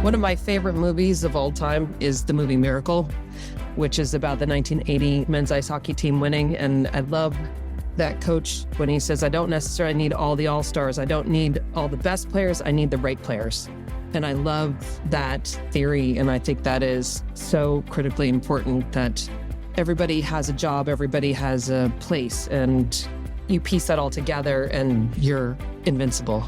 One of my favorite movies of all time is the movie Miracle, which is about the 1980 men's ice hockey team winning. And I love that coach when he says, I don't necessarily need all the all-stars. I don't need all the best players. I need the right players. And I love that theory. And I think that is so critically important that everybody has a job, everybody has a place, and you piece that all together and you're invincible.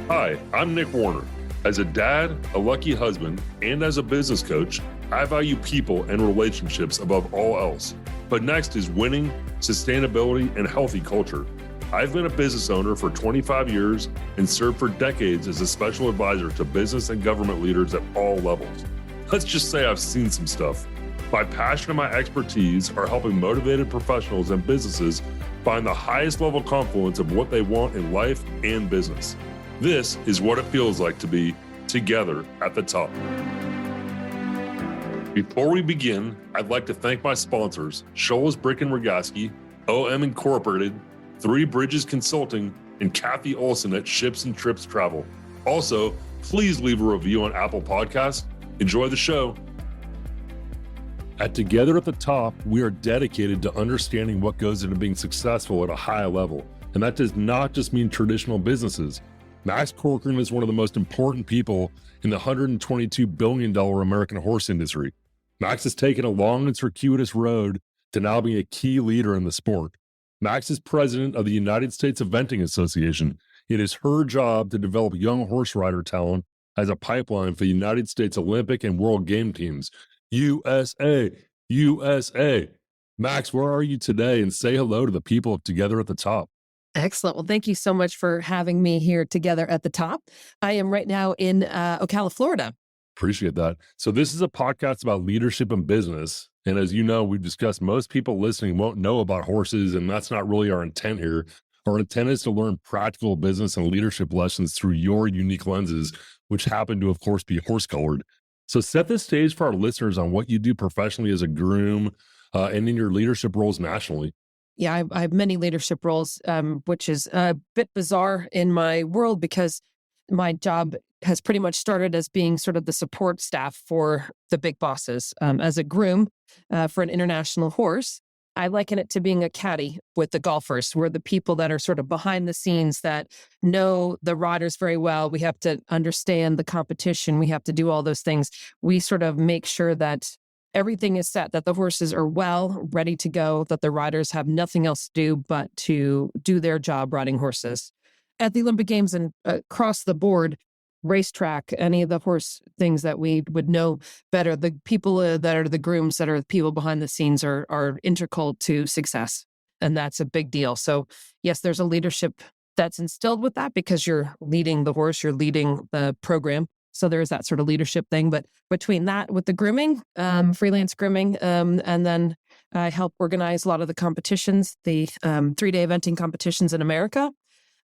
Hi, I'm Nick Warner. As a dad, a lucky husband, and as a business coach, I value people and relationships above all else. But next is winning, sustainability, and healthy culture. I've been a business owner for 25 years and served for decades as a special advisor to business and government leaders at all levels. Let's just say I've seen some stuff. My passion and my expertise are helping motivated professionals and businesses find the highest level confluence of what they want in life and business. This is what it feels like to be together at the top. Before we begin, I'd like to thank my sponsors, Scholes Brick and Rogaski, OM Incorporated, Three Bridges Consulting, and Kathy Olson at Ships and Trips Travel. Also, please leave a review on Apple Podcasts. Enjoy the show. At Together at the Top, we are dedicated to understanding what goes into being successful at a high level. And that does not just mean traditional businesses. Max Corcoran is one of the most important people in the $122 billion American horse industry. Max has taken a long and circuitous road to now being a key leader in the sport. Max is president of the United States Eventing Association. It is her job to develop young horse rider talent as a pipeline for the United States Olympic and World Game teams. USA, USA. Max, where are you today? And say hello to the people of Together at the Top. Excellent. Well, thank you so much for having me here together at the top. I am right now in Ocala, Florida. Appreciate that. So this is a podcast about leadership and business. And as you know, we've discussed, most people listening won't know about horses, and that's not really our intent here. Our intent is to learn practical business and leadership lessons through your unique lenses, which happen to, of course, be horse-colored. So set the stage for our listeners on what you do professionally as a groom and in your leadership roles nationally. Yeah, I have many leadership roles, which is a bit bizarre in my world because my job has pretty much started as being sort of the support staff for the big bosses. As a groom for an international horse, I liken it to being a caddy with the golfers. We're the people that are sort of behind the scenes that know the riders very well. We have to understand the competition. We have to do all those things. We sort of make sure that everything is set, that the horses are well, ready to go, that the riders have nothing else to do but to do their job riding horses. At the Olympic Games and across the board, racetrack, any of the horse things that we would know better, the people that are the grooms, that are the people behind the scenes are integral to success. And that's a big deal. So yes, there's a leadership that's instilled with that because you're leading the horse, you're leading the program. So there is that sort of leadership thing. But between that with the grooming, freelance grooming, and then I help organize a lot of the competitions, the 3-day eventing competitions in America.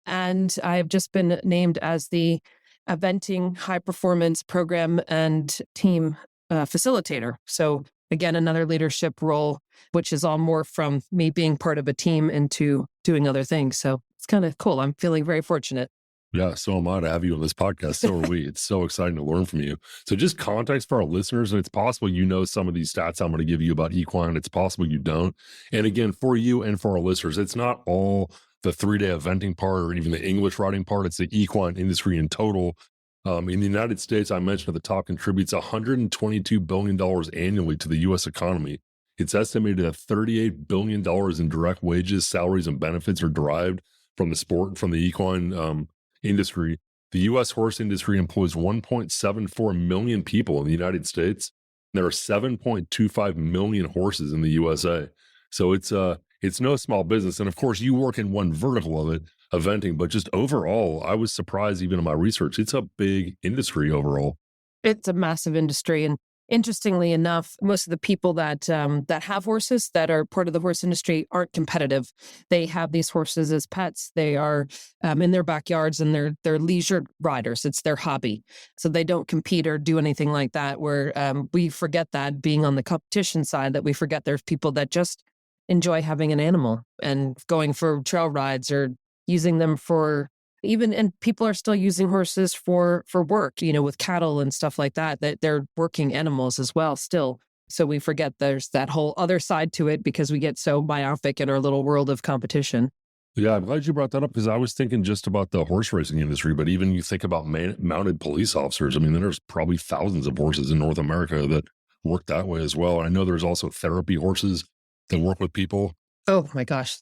And I've just been named as the eventing high performance program and team facilitator. So again, another leadership role, which is all more from me being part of a team into doing other things. So it's kind of cool. I'm feeling very fortunate. Yeah, so am I to have you on this podcast. So are we. It's so exciting to learn from you. So just context for our listeners, and it's possible you know some of these stats I'm going to give you about equine. It's possible you don't. And again, for you and for our listeners, it's not all the 3-day eventing part or even the English riding part. It's the equine industry in total. In the United States, I mentioned at the top, contributes $122 billion annually to the U.S. economy. It's estimated that $38 billion in direct wages, salaries, and benefits are derived from the sport, from the equine industry. The U.S. horse industry employs 1.74 million people in the United States. There are 7.25 million horses in the USA. So it's no small business. And of course, you work in one vertical of it, eventing, but just overall, I was surprised even in my research. It's a big industry overall. It's a massive industry. And interestingly enough, most of the people that have horses that are part of the horse industry aren't competitive. They have these horses as pets. They are in their backyards and they're leisure riders. It's their hobby. So they don't compete or do anything like that, where we forget that being on the competition side, that we forget there's people that just enjoy having an animal and going for trail rides or using them for even, and people are still using horses for work, with cattle and stuff like that, that they're working animals as well still. So we forget there's that whole other side to it because we get so myopic in our little world of competition. Yeah, I'm glad you brought that up because I was thinking just about the horse racing industry, but even you think about mounted police officers. I mean, there's probably thousands of horses in North America that work that way as well. I know there's also therapy horses that work with people. Oh my gosh,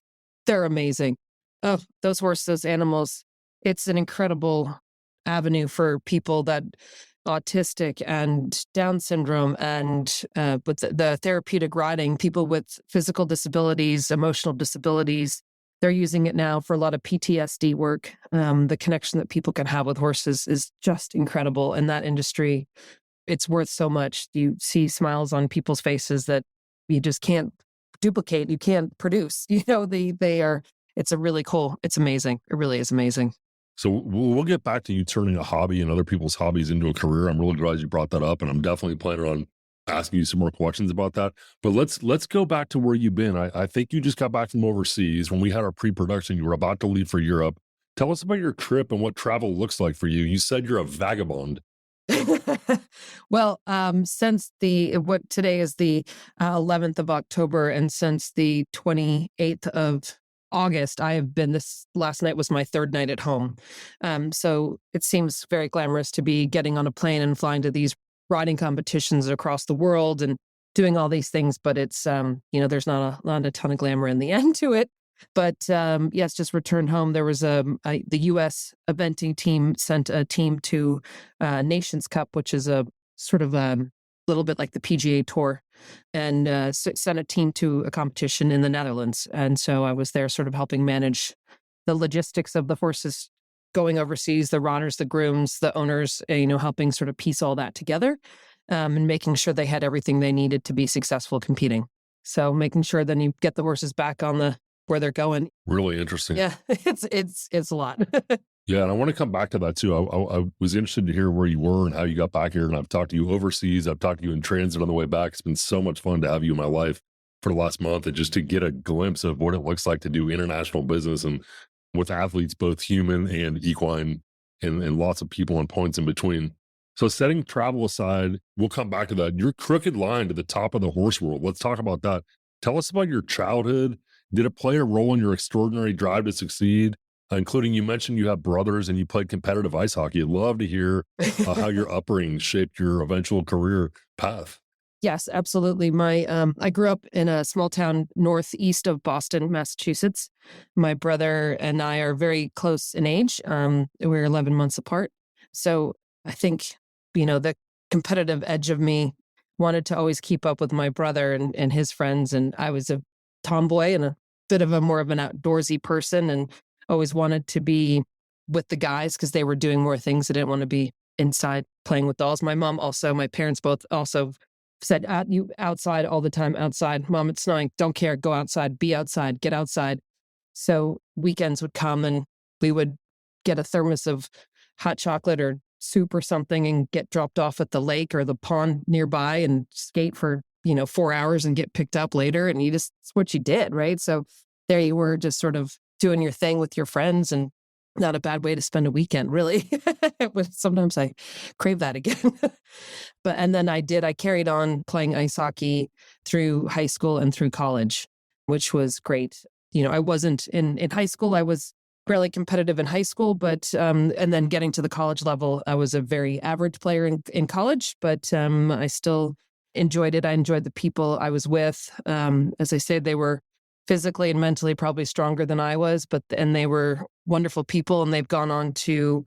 they're amazing. Oh, those animals, it's an incredible avenue for people that autistic and Down syndrome and with the therapeutic riding, people with physical disabilities, emotional disabilities. They're using it now for a lot of PTSD work. The connection that people can have with horses is just incredible in that industry. It's worth so much. You see smiles on people's faces that you just can't duplicate. You can't produce. They are. It's a really cool. It's amazing. It really is amazing. So we'll get back to you turning a hobby and other people's hobbies into a career. I'm really glad you brought that up, and I'm definitely planning on asking you some more questions about that. But let's go back to where you've been. I think you just got back from overseas. When we had our pre-production, you were about to leave for Europe. Tell us about your trip and what travel looks like for you. You said you're a vagabond. Well, since what today is the 11th of October, and since the 28th of August, I have been, this last night was my third night at home. So it seems very glamorous to be getting on a plane and flying to these riding competitions across the world and doing all these things. But it's, there's not a ton of glamour in the end to it. But yes, just returned home. There was the U.S. eventing team sent a team to Nations Cup, which is a sort of little bit like the PGA Tour, and sent a team to a competition in the Netherlands. And so I was there sort of helping manage the logistics of the horses going overseas, the riders, the grooms, the owners, helping sort of piece all that together and making sure they had everything they needed to be successful competing. So making sure then you get the horses back on where they're going. Really interesting. Yeah, it's a lot. Yeah, and I want to come back to that too. I was interested to hear where you were and how you got back here. And I've talked to you overseas. I've talked to you in transit on the way back. It's been so much fun to have you in my life for the last month, and just to get a glimpse of what it looks like to do international business and with athletes, both human and equine, and lots of people and points in between. So setting travel aside, we'll come back to that. Your crooked line to the top of the horse world. Let's talk about that. Tell us about your childhood. Did it play a role in your extraordinary drive to succeed? Including, you mentioned you have brothers and you played competitive ice hockey. I'd love to hear how your upbringing shaped your eventual career path. Yes, absolutely. I grew up in a small town northeast of Boston, Massachusetts. My brother and I are very close in age. We're 11 months apart. So I think, the competitive edge of me wanted to always keep up with my brother and his friends. And I was a tomboy and a bit of more of an outdoorsy person, and always wanted to be with the guys because they were doing more things. I didn't want to be inside playing with dolls. My parents both also said, you outside all the time, outside. Mom, it's snowing. Don't care. Go outside. Be outside. Get outside. So weekends would come and we would get a thermos of hot chocolate or soup or something and get dropped off at the lake or the pond nearby and skate for 4 hours and get picked up later. And it's what you did, right? So there you were, just sort of doing your thing with your friends, and not a bad way to spend a weekend, really. Sometimes I crave that again. And then I carried on playing ice hockey through high school and through college, which was great. I wasn't in high school. I was fairly competitive in high school, but, and then getting to the college level, I was a very average player in college, but I still enjoyed it. I enjoyed the people I was with. As I said, they were physically and mentally probably stronger than I was, and they were wonderful people, and they've gone on to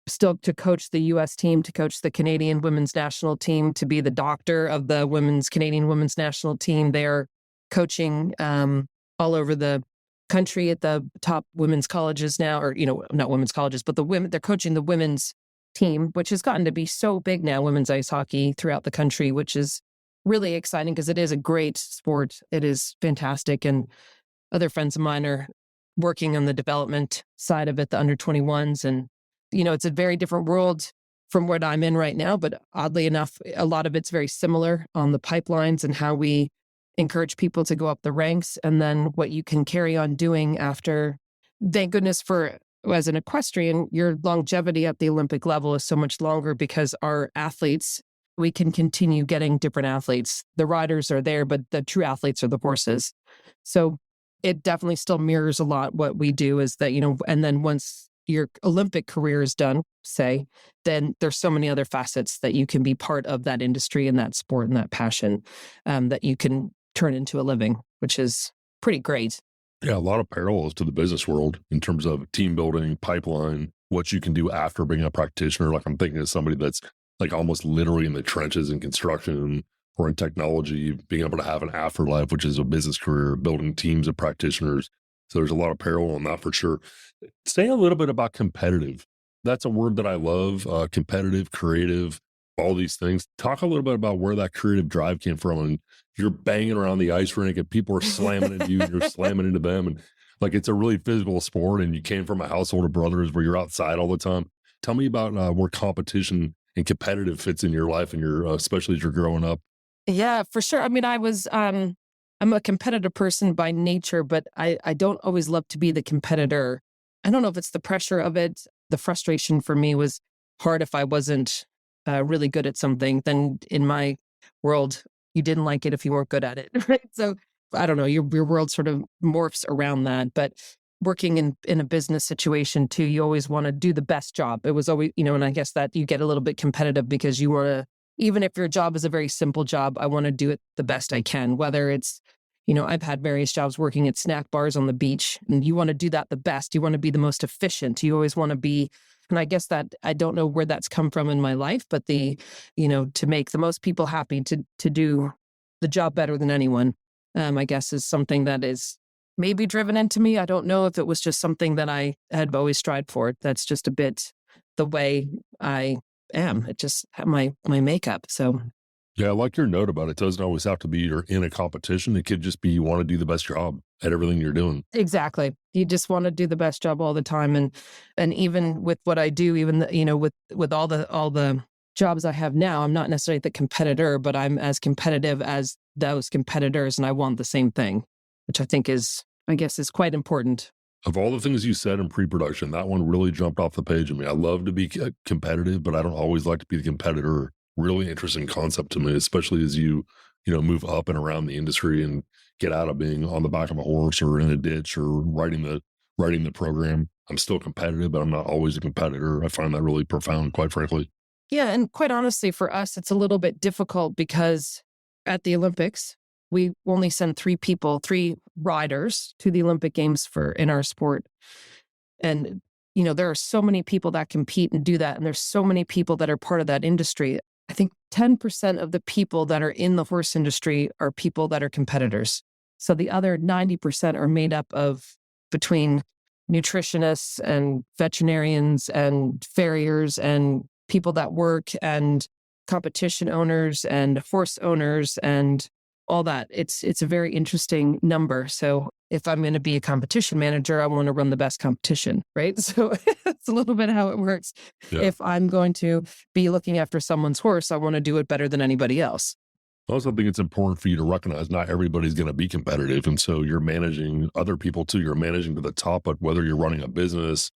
still to coach the U.S. team, to coach the Canadian women's national team, to be the doctor of the Canadian women's national team. They're coaching all over the country at the top women's colleges now, or, not women's colleges, but they're coaching the women's team, which has gotten to be so big now, women's ice hockey throughout the country, which is really exciting because it is a great sport. It is fantastic. And other friends of mine are working on the development side of it, the under 21s. And, it's a very different world from what I'm in right now. But oddly enough, a lot of it's very similar on the pipelines and how we encourage people to go up the ranks, and then what you can carry on doing after. Thank goodness for as an equestrian, your longevity at the Olympic level is so much longer because our athletes, we can continue getting different athletes. The riders are there, but the true athletes are the horses. So it definitely still mirrors a lot what we do is that, and then once your Olympic career is done, say, then there's so many other facets that you can be part of that industry and that sport and that passion that you can turn into a living, which is pretty great. Yeah, a lot of parallels to the business world in terms of team building, pipeline, what you can do after being a practitioner. Like I'm thinking of somebody that's like almost literally in the trenches in construction or in technology, being able to have an afterlife, which is a business career, building teams of practitioners. So there's a lot of parallel in that for sure. Say a little bit about competitive. That's a word that I love, competitive, creative, all these things. Talk a little bit about where that creative drive came from. And you're banging around the ice rink and people are slamming into you and you're slamming into them. And like it's a really physical sport. And you came from a household of brothers where you're outside all the time. Tell me about where competition and competitive fits in your life and your, especially as you're growing up. Yeah, for sure. I mean, I'm a competitive person by nature, but I don't always love to be the competitor. I don't know if it's the pressure of it. The frustration for me was hard if I wasn't really good at something. Then in my world, you didn't like it if you weren't good at it, right? So I don't know, your world sort of morphs around that. But working in a business situation too, you always want to do the best job. It was always, and I guess that you get a little bit competitive because you want to, even if your job is a very simple job, I want to do it the best I can, whether it's, I've had various jobs working at snack bars on the beach, and you want to do that the best. You want to be the most efficient. You always want to be, and I guess that I don't know where that's come from in my life, but to make the most people happy, to do the job better than anyone, I guess is something that is maybe driven into me. I don't know if it was just something that I had always strived for. That's just a bit the way I am. It just my makeup. So Yeah, I like your note about it. It doesn't always have to be you're in a competition. It could just be you want to do the best job at everything you're doing. exactly, you just want to do the best job all the time, and even with what I do, even with all the jobs I have now, I'm not necessarily the competitor, but I'm as competitive as those competitors, and I want the same thing, which I guess is quite important. Of all the things you said in pre-production, that one really jumped off the page at me. I love to be competitive, but I don't always like to be the competitor. Really interesting concept to me, especially as move up and around the industry and get out of being on the back of a horse or in a ditch or writing the program. I'm still competitive, but I'm not always a competitor. I find that really profound, quite frankly. Yeah, and quite honestly, for us, it's a little bit difficult because at the Olympics, we only send three riders to the Olympic Games in our sport. And, there are so many people that compete and do that. And there's so many people that are part of that industry. I think 10% of the people that are in the horse industry are people that are competitors. So the other 90% are made up of between nutritionists and veterinarians and farriers and people that work and competition owners and horse owners and all that. It's a very interesting number. So if I'm going to be a competition manager, I want to run the best competition, right? So it's a little bit how it works. Yeah. If I'm going to be looking after someone's horse, I want to do it better than anybody else. I also think it's important for you to recognize not everybody's going to be competitive. And so you're managing other people too. You're managing to the top, but whether you're running a business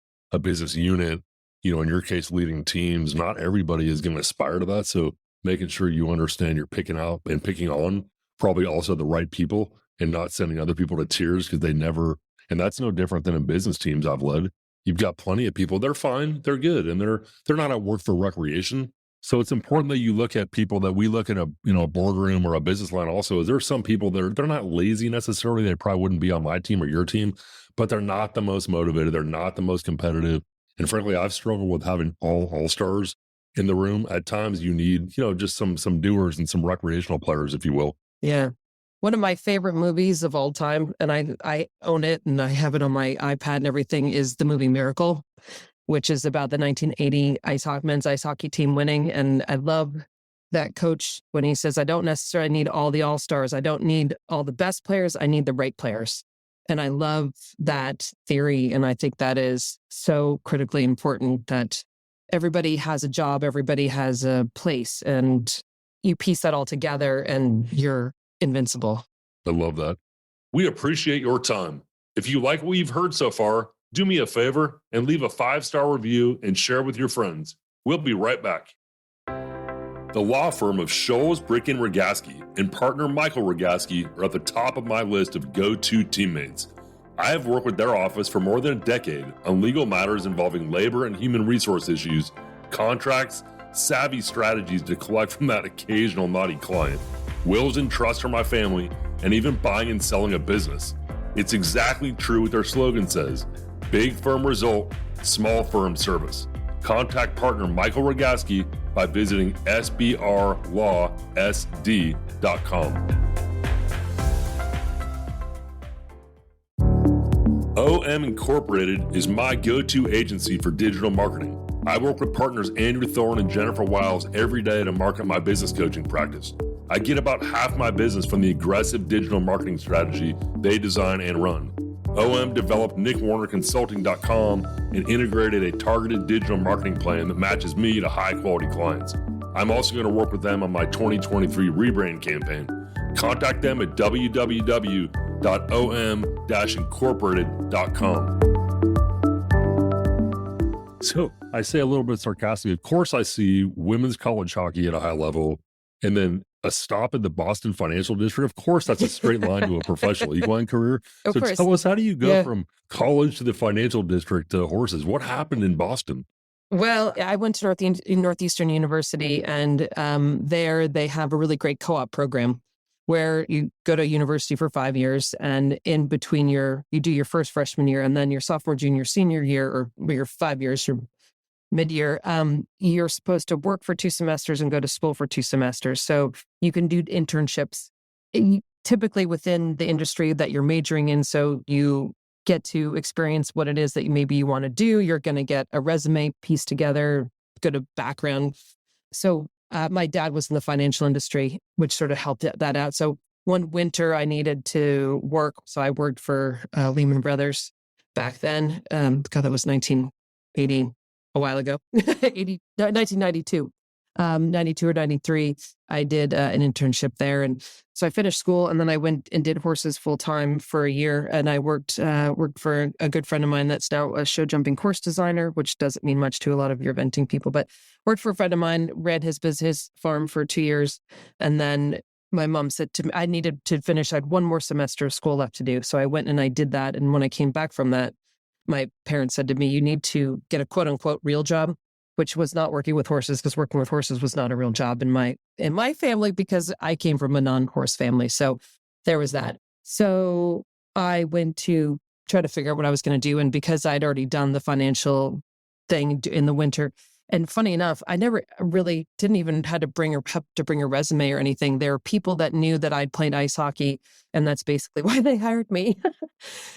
unit, in your case, leading teams, not everybody is going to aspire to that. So making sure you understand you're picking out and picking on probably also the right people and not sending other people to tears because they never, and that's no different than in business teams I've led. You've got plenty of people, they're fine, they're good, and they're not at work for recreation. So it's important that you look at people that we look at a boardroom or a business line also. Is there some people that they're not lazy necessarily, they probably wouldn't be on my team or your team, but they're not the most motivated, they're not the most competitive. And frankly, I've struggled with having all-stars in the room. At times you need, just some doers and some recreational players, if you will. Yeah. One of my favorite movies of all time, and I own it and I have it on my iPad and everything, is the movie Miracle, which is about the 1980 men's ice hockey team winning. And I love that coach when he says, I don't necessarily need all the all-stars. I don't need all the best players. I need the right players. And I love that theory. And I think that is so critically important that everybody has a job, everybody has a place, and you piece that all together and you're invincible. I love that. We appreciate your time. If you like what you've heard so far, Do me a favor and leave a 5-star review and share with your friends. We'll be right back. The law firm of Scholes, Brick and Rogaski and partner Michael Rogaski are at the top of my list of go-to teammates. I have worked with their office for more than a decade on legal matters involving labor and human resource issues, contracts, savvy strategies to collect from that occasional naughty client, wills and trusts for my family, and even buying and selling a business. It's exactly true what their slogan says: big firm result, small firm service. Contact partner Michael Rogaski by visiting sbrlawsd.com. OM Incorporated is my go-to agency for digital marketing. I work with partners Andrew Thorne and Jennifer Wiles every day to market my business coaching practice. I get about half my business from the aggressive digital marketing strategy they design and run. OM developed nickwarnerconsulting.com and integrated a targeted digital marketing plan that matches me to high-quality clients. I'm also going to work with them on my 2023 rebrand campaign. Contact them at www.om-incorporated.com. So I say a little bit sarcastically, of course I see women's college hockey at a high level, and then a stop in the Boston Financial District. Of course, that's a straight line to a professional equine career. Of So course. tell us, how do you go from college to the financial district to horses? What happened in Boston? Well, I went to Northeastern University, and there they have a really great co-op program where you go to university for 5 years, and in between you do your first freshman year, and then your sophomore, junior, senior year, or your 5 years, your mid-year, you're supposed to work for 2 semesters and go to school for 2 semesters. So you can do internships typically within the industry that you're majoring in. So you get to experience what it is that maybe you want to do. You're going to get a resume pieced together, good a background. So my dad was in the financial industry, which sort of helped that out. So one winter I needed to work. So I worked for Lehman Brothers back then. God, that was 1980. A while ago, 1992, 92 or 93, I did an internship there. And so I finished school, and then I went and did horses full time for a year. And I worked for a good friend of mine that's now a show jumping course designer, which doesn't mean much to a lot of your eventing people, but worked for a friend of mine, ran his farm for 2 years. And then my mom said to me, I needed to finish. I had one more semester of school left to do. So I went and I did that. And when I came back from that, my parents said to me, you need to get a quote unquote real job, which was not working with horses, because working with horses was not a real job in my family, because I came from a non-horse family. So there was that. So I went to try to figure out what I was going to do. And because I'd already done the financial thing in the winter, and funny enough, I never really didn't even have to bring a resume or anything. There were people that knew that I'd played ice hockey, and that's basically why they hired me.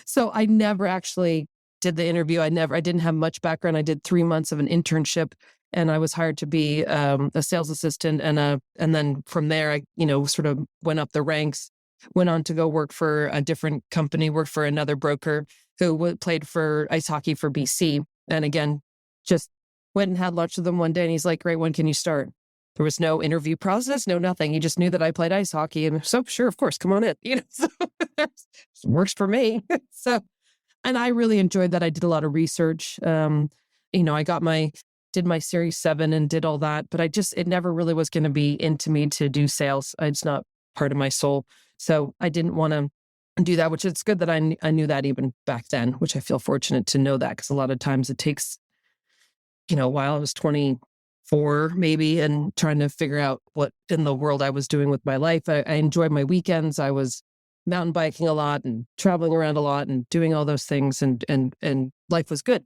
So I never actually did the interview. I didn't have much background. I did 3 months of an internship, and I was hired to be a sales assistant. And then from there, I sort of went up the ranks, went on to go work for a different company, worked for another broker who played for ice hockey for BC. And again, just went and had lunch with him one day, and he's like, great, when can you start? There was no interview process, no nothing. He just knew that I played ice hockey, and so sure, of course, come on in. So it works for me. And I really enjoyed that. I did a lot of research. I did my Series 7 and did all that, but it never really was going to be into me to do sales. It's not part of my soul. So I didn't want to do that, which it's good that I knew that even back then, which I feel fortunate to know that, because a lot of times it takes, while I was 24 maybe, and trying to figure out what in the world I was doing with my life. I enjoyed my weekends. I was mountain biking a lot and traveling around a lot and doing all those things, and life was good.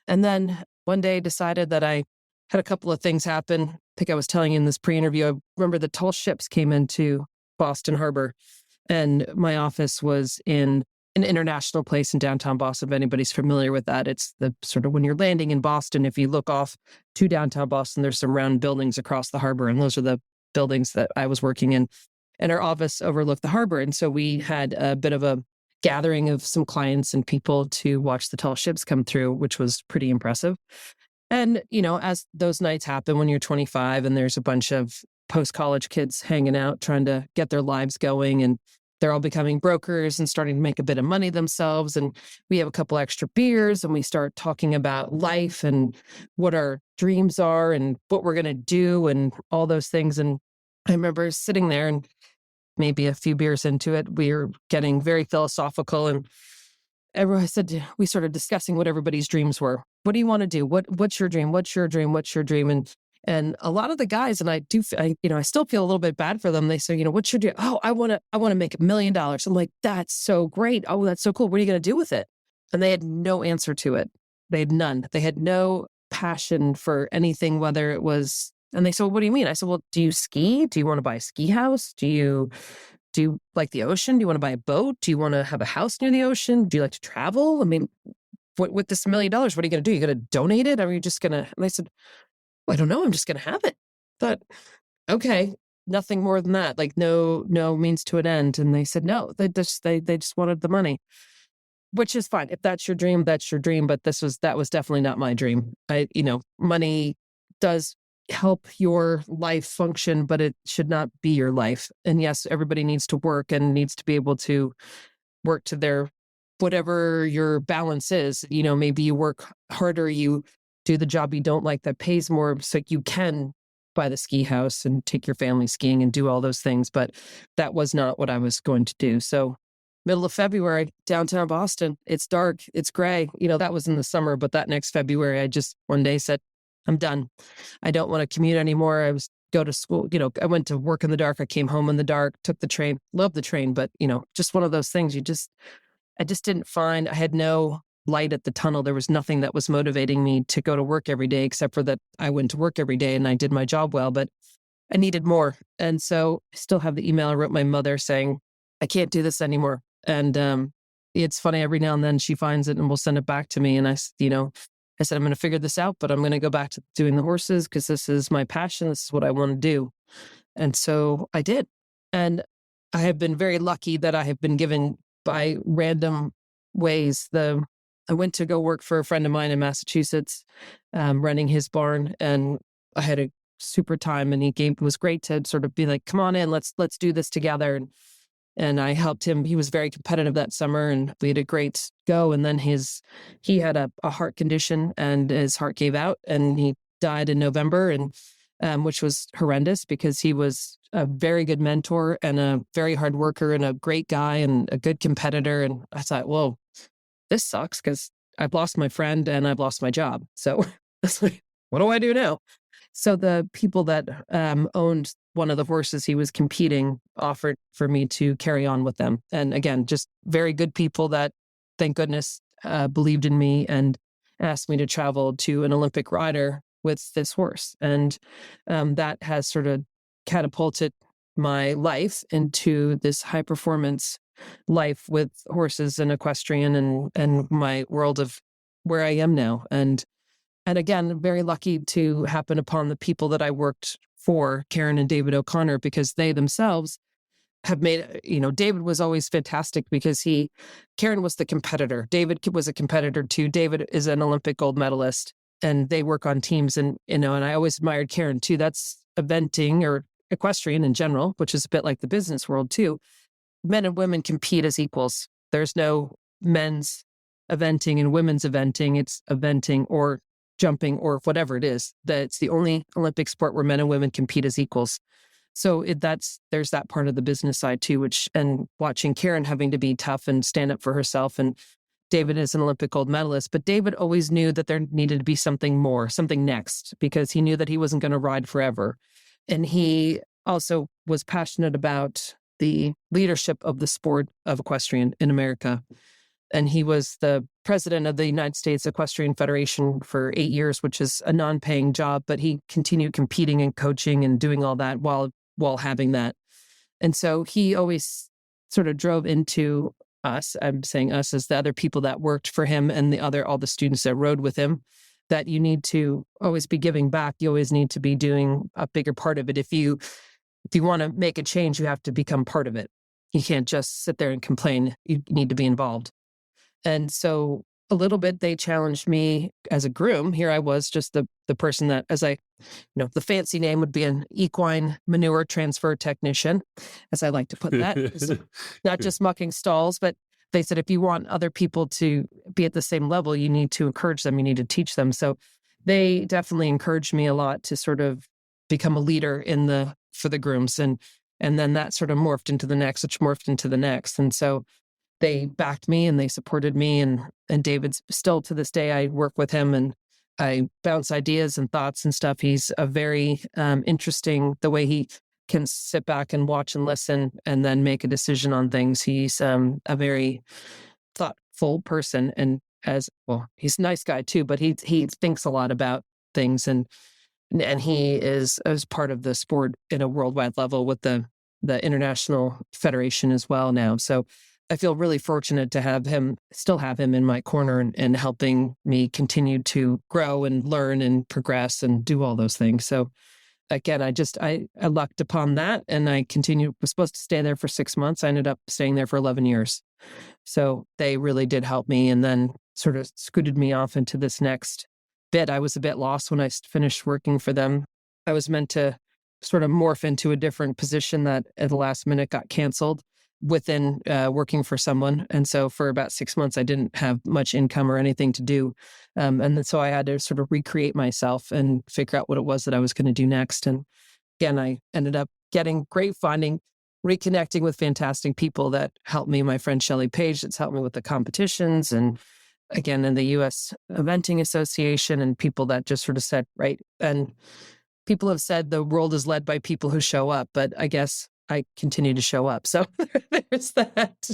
And then one day I decided that I had a couple of things happen. I think I was telling you in this pre-interview, I remember the tall ships came into Boston Harbor, and my office was in an international place in downtown Boston. If anybody's familiar with that, it's the sort of when you're landing in Boston, if you look off to downtown Boston, there's some round buildings across the harbor, and those are the buildings that I was working in. And our office overlooked the harbor. And so we had a bit of a gathering of some clients and people to watch the tall ships come through, which was pretty impressive. And, as those nights happen when you're 25 and there's a bunch of post-college kids hanging out, trying to get their lives going. And they're all becoming brokers and starting to make a bit of money themselves. And we have a couple extra beers and we start talking about life and what our dreams are and what we're going to do and all those things. And I remember sitting there and maybe a few beers into it, we were getting very philosophical and everyone said, we started discussing what everybody's dreams were. What do you want to do? What's your dream? What's your dream? What's your dream? And a lot of the guys, and I still feel a little bit bad for them. They say, what's your dream? Oh, I want to make $1 million. I'm like, that's so great. Oh, that's so cool. What are you going to do with it? And they had no answer to it. They had none. They had no passion for anything, whether it was, and they said, well, what do you mean? I said, well, do you ski? Do you want to buy a ski house? Do you like the ocean? Do you want to buy a boat? Do you want to have a house near the ocean? Do you like to travel? I mean, with this $1 million, what are you going to do? You're going to donate it? Or are you just going to, and I said, well, I don't know. I'm just going to have it. But okay, nothing more than that. Like no means to an end. And they said, no, they just wanted the money, which is fine. If that's your dream, that's your dream. But that was definitely not my dream. Money does help your life function, but it should not be your life. And yes, everybody needs to work and needs to be able to work to their, whatever your balance is. Maybe you work harder, you do the job you don't like that pays more so you can buy the ski house and take your family skiing and do all those things. But that was not what I was going to do. So middle of February, downtown Boston, it's dark, it's gray. That was in the summer, but that next February, I just one day said, I'm done. I don't want to commute anymore. Go to school. I went to work in the dark. I came home in the dark, took the train, loved the train, but just one of those things I just didn't find, I had no light at the tunnel. There was nothing that was motivating me to go to work every day, except for that I went to work every day and I did my job well, but I needed more. And so I still have the email I wrote my mother saying, I can't do this anymore. And it's funny, every now and then she finds it and will send it back to me. And I said, I'm going to figure this out, but I'm going to go back to doing the horses because this is my passion. This is what I want to do. And so I did. And I have been very lucky that I have been given by random ways. I went to go work for a friend of mine in Massachusetts, renting his barn, and I had a super time. And it was great to sort of be like, "Come on in, let's do this together." And I helped him. He was very competitive that summer, and we had a great go. And then he had a heart condition, and his heart gave out, and he died in November, and which was horrendous because he was a very good mentor and a very hard worker and a great guy and a good competitor. And I thought, whoa, this sucks because I've lost my friend and I've lost my job. So it's like, what do I do now? So the people that owned one of the horses he was competing offered for me to carry on with them. And again, just very good people that, thank goodness, believed in me and asked me to travel to an Olympic rider with this horse. And that has sort of catapulted my life into this high performance life with horses and equestrian and my world of where I am now. And again, very lucky to happen upon the people that I worked for, Karen and David O'Connor, because they themselves have made, David was always fantastic because Karen was the competitor. David was a competitor too. David is an Olympic gold medalist and they work on teams. And I always admired Karen too. That's eventing or equestrian in general, which is a bit like the business world too. Men and women compete as equals. There's no men's eventing and women's eventing. It's eventing or jumping or whatever it is. That's the only Olympic sport where men and women compete as equals. So there's that part of the business side too, and watching Karen having to be tough and stand up for herself. And David is an Olympic gold medalist, but David always knew that there needed to be something more, something next, because he knew that he wasn't going to ride forever. And he also was passionate about the leadership of the sport of equestrian in America. And he was the president of the United States Equestrian Federation for 8 years, which is a non-paying job, but he continued competing and coaching and doing all that while having that. And so he always sort of drove into us, I'm saying us as the other people that worked for him and all the students that rode with him, that you need to always be giving back. You always need to be doing a bigger part of it. If you want to make a change, you have to become part of it. You can't just sit there and complain. You need to be involved. And so a little bit, they challenged me as a groom. Here I was, just the person that, as the fancy name would be an equine manure transfer technician, as I like to put that. So not just mucking stalls, but they said if you want other people to be at the same level, you need to encourage them, you need to teach them. So they definitely encouraged me a lot to sort of become a leader for the grooms, and then that sort of morphed into the next, which morphed into the next. And so they backed me and they supported me, and David's still, to this day, I work with him and I bounce ideas and thoughts and stuff. He's a very interesting, the way he can sit back and watch and listen and then make a decision on things. He's a very thoughtful person, and as well, he's a nice guy too, but he thinks a lot about things, and he is as part of the sport in a worldwide level with the international federation as well now. So I feel really fortunate to still have him in my corner and helping me continue to grow and learn and progress and do all those things. So again, I lucked upon that, and I was supposed to stay there for 6 months. I ended up staying there for 11 years. So they really did help me, and then sort of scooted me off into this next bit. I was a bit lost when I finished working for them. I was meant to sort of morph into a different position that at the last minute got canceled within working for someone. And so for about 6 months, I didn't have much income or anything to do. And then so I had to sort of recreate myself and figure out what it was that I was going to do next. And again, I ended up getting great funding, reconnecting with fantastic people that helped me. My friend Shelley Page, that's helped me with the competitions, and again, in the U.S. Eventing Association, and people that just sort of said, right. And people have said the world is led by people who show up, but I guess I continue to show up. So there's that.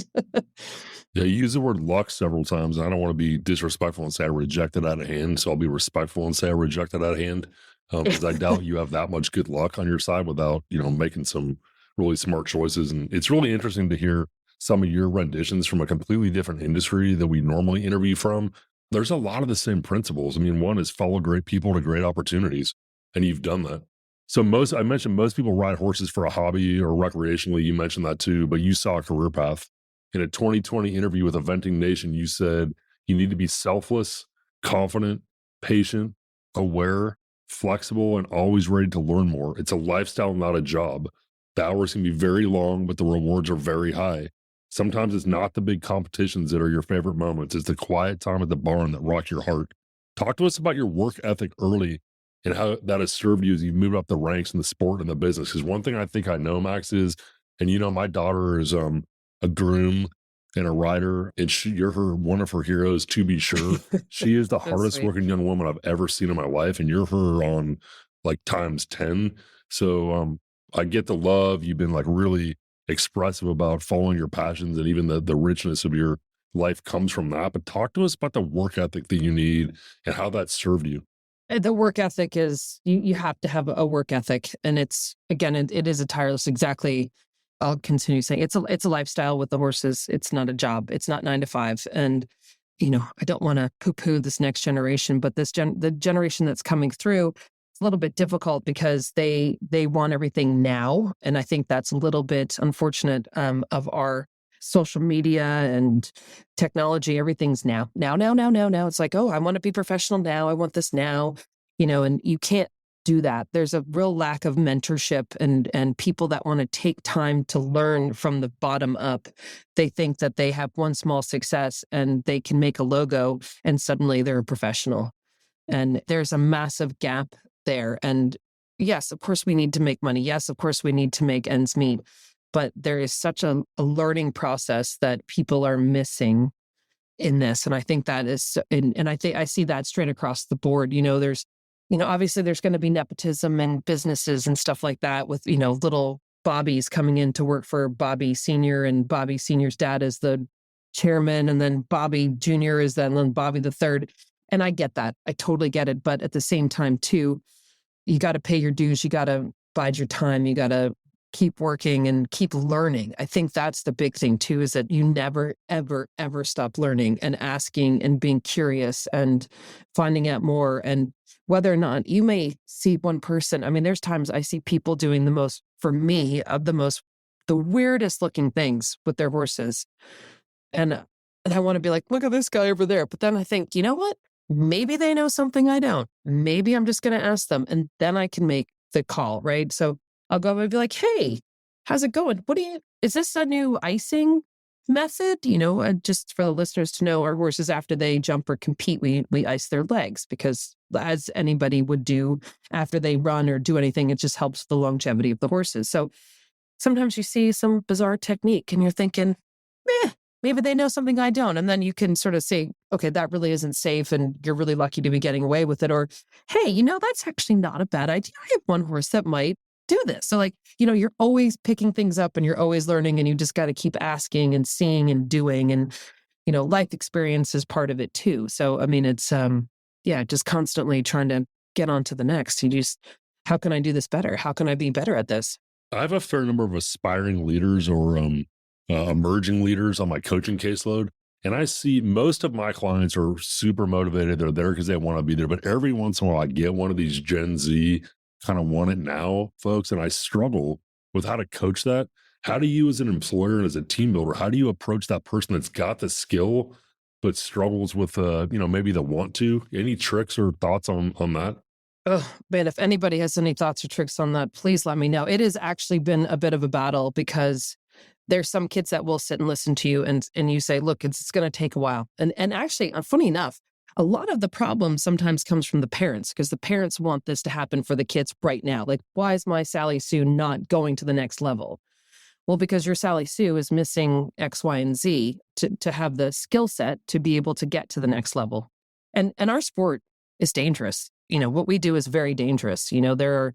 Yeah, you use the word luck several times. I don't want to be disrespectful and say I rejected out of hand. So I'll be respectful and say I rejected out of hand, because I doubt you have that much good luck on your side without, making some really smart choices. And it's really interesting to hear some of your renditions from a completely different industry that we normally interview from. There's a lot of the same principles. I mean, one is follow great people to great opportunities, and you've done that. So I mentioned most people ride horses for a hobby or recreationally. You mentioned that too, but you saw a career path. In a 2020 interview with Eventing Nation, you said you need to be selfless, confident, patient, aware, flexible, and always ready to learn more. It's a lifestyle, not a job. The hours can be very long, but the rewards are very high. Sometimes it's not the big competitions that are your favorite moments. It's the quiet time at the barn that rock your heart. Talk to us about your work ethic early and how that has served you as you've moved up the ranks in the sport and the business. Because one thing I think I know, Max, is, and my daughter is a groom and a rider, and you're one of her heroes, to be sure. She is the That's hardest sweet. working young woman I've ever seen in my life, and you're her on like times 10. So I get the love. You've been like really expressive about following your passions, and even the richness of your life comes from that. But talk to us about the work ethic that you need and how that served you. The work ethic is, you have to have a work ethic. And it's, again, it is a tireless, exactly. I'll continue saying it's a lifestyle with the horses. It's not a job. It's not 9 to 5. And, I don't want to poo-poo this next generation, but the generation that's coming through, it's a little bit difficult because they want everything now. And I think that's a little bit unfortunate of our social media and technology. Everything's now. It's like, oh, I want to be professional now. I want this now, and you can't do that. There's a real lack of mentorship and people that want to take time to learn from the bottom up. They think that they have one small success and they can make a logo and suddenly they're a professional. And there's a massive gap there. And yes, of course we need to make money. Yes, of course we need to make ends meet. But there is such a learning process that people are missing in this. And I think that is, and I think I see that straight across the board. Obviously there's going to be nepotism and businesses and stuff like that with, little Bobbies coming in to work for Bobby Sr., and Bobby Sr.'s dad is the chairman, and then Bobby Jr. is then Bobby the third. And I get that. I totally get it. But at the same time, too, you got to pay your dues. You got to bide your time. You got to keep working and keep learning. I think that's the big thing too, is that you never, ever, ever stop learning and asking and being curious and finding out more. And whether or not you may see one person, I mean, there's times I see people doing the weirdest looking things with their horses. And And I want to be like, look at this guy over there. But then I think, you know what? Maybe they know something I don't. Maybe I'm just going to ask them and then I can make the call, right? So I'll go and be like, hey, how's it going? Is this a new icing method? Just for the listeners to know, our horses, after they jump or compete, we ice their legs because, as anybody would do after they run or do anything, it just helps the longevity of the horses. So sometimes you see some bizarre technique and you're thinking, eh, maybe they know something I don't. And then you can sort of say, okay, that really isn't safe and you're really lucky to be getting away with it. Or, hey, that's actually not a bad idea. I have one horse that might do this. So you're always picking things up and you're always learning and you just got to keep asking and seeing and doing. And, life experience is part of it too. So, I mean, it's, just constantly trying to get on to the next. How can I do this better? How can I be better at this? I have a fair number of aspiring leaders or emerging leaders on my coaching caseload. And I see most of my clients are super motivated. They're there because they want to be there. But every once in a while, I get one of these Gen Z kind of want it now folks. And I struggle with how to coach that. How do you, as an employer and as a team builder, how do you approach that person that's got the skill, but struggles with, maybe the want to? Any tricks or thoughts on that? Oh, man, if anybody has any thoughts or tricks on that, please let me know. It has actually been a bit of a battle because there's some kids that will sit and listen to you and you say, look, it's going to take a while. And actually, funny enough, a lot of the problem sometimes comes from the parents because the parents want this to happen for the kids right now. Like, why is my Sally Sue not going to the next level? Well, because your Sally Sue is missing X, Y, and Z to have the skill set to be able to get to the next level. And our sport is dangerous. What we do is very dangerous. It